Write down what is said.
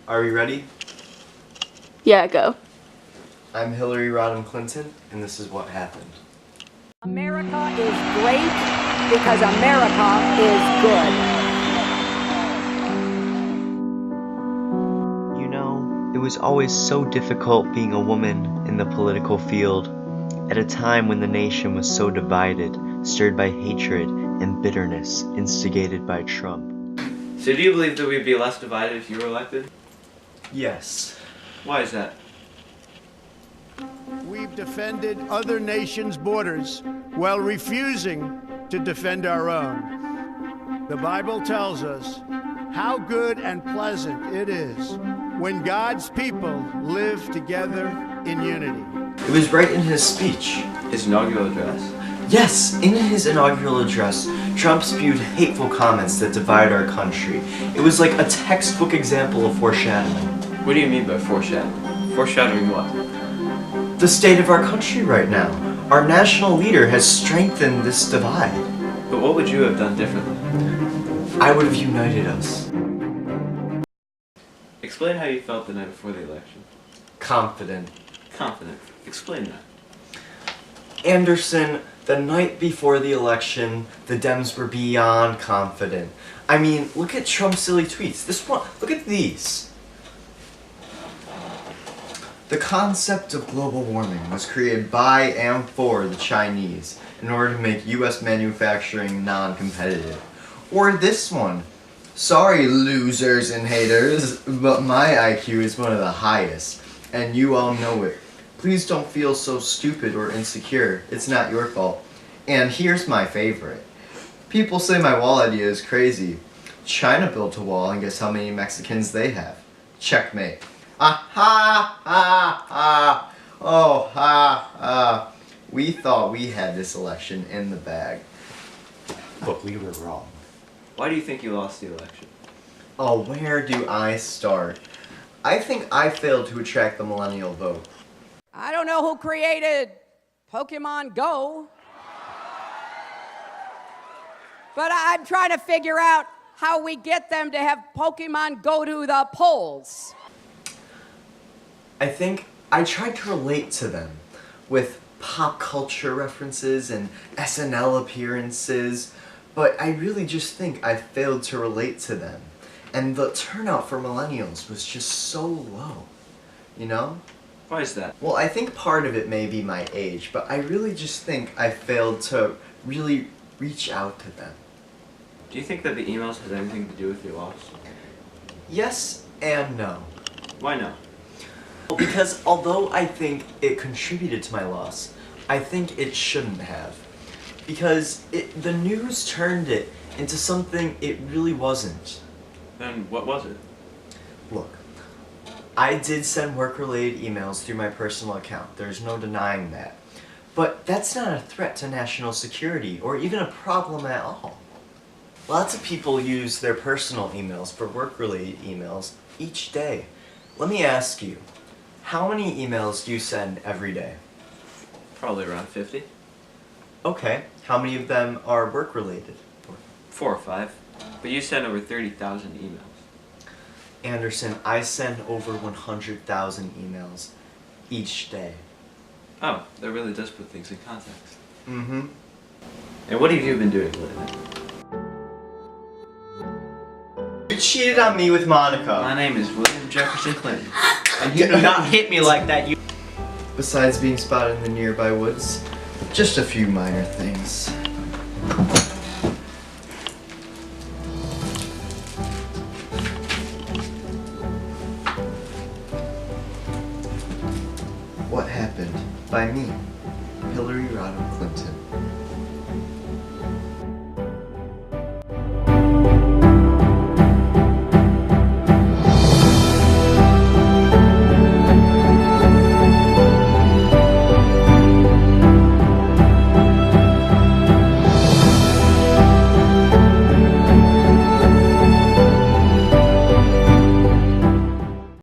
Are we ready? Yeah, go. I'm Hillary Rodham Clinton, and this is what happened. America is great because America is good. You know, it was always so difficult being a woman in the political field at a time when the nation was so divided, stirred by hatred and bitterness instigated by Trump. So do you believe that we'd be less divided if you were elected? Yes. Why is that? We've defended other nations' borders while refusing to defend our own. The Bible tells us how good and pleasant it is when God's people live together in unity. It was right in his speech. His inaugural address? Yes, in his inaugural address, Trump spewed hateful comments that divide our country. It was like a textbook example of foreshadowing. What do you mean by foreshadowing? Foreshadowing what? The state of our country right now. Our national leader has strengthened this divide. But what would you have done differently? I would have united us. Explain how you felt the night before the election. Confident. Confident. Explain that. Anderson, the night before the election, the Dems were beyond confident. I mean, look at Trump's silly tweets. This one, look at these. The concept of global warming was created by and for the Chinese in order to make U.S. manufacturing non-competitive. Or this one. Sorry, losers and haters, but my IQ is one of the highest, and you all know it. Please don't feel so stupid or insecure. It's not your fault. And here's my favorite. People say my wall idea is crazy. China built a wall, and guess how many Mexicans they have? Checkmate. Ah ha ha ha. Oh ha ha. We thought we had this election in the bag, but we were wrong. Why do you think you lost the election? Oh, where do I start? I think I failed to attract the millennial vote. I don't know who created Pokemon Go, but I'm trying to figure out how we get them to have Pokemon go to the polls. I think I tried to relate to them with pop culture references and SNL appearances, but I really just think I failed to relate to them. And the turnout for millennials was just so low, you know? Why is that? Well, I think part of it may be my age, but I really just think I failed to really reach out to them. Do you think that the emails has anything to do with your loss? Yes and no. Why no? Because although I think it contributed to my loss, I think it shouldn't have. Because the news turned it into something it really wasn't. Then what was it? Look, I did send work-related emails through my personal account. There's no denying that. But that's not a threat to national security or even a problem at all. Lots of people use their personal emails for work-related emails each day. Let me ask you, how many emails do you send every day? Probably around 50. Okay, how many of them are work-related? 4 or 5. But you send over 30,000 emails. Anderson, I send over 100,000 emails each day. Oh, that really does put things in context. Mm-hmm. And what have you been doing lately? You cheated on me with Monica. My name is William Jefferson Clinton. And you do not hit me like that, you... Besides being spotted in the nearby woods, just a few minor things. What happened by me?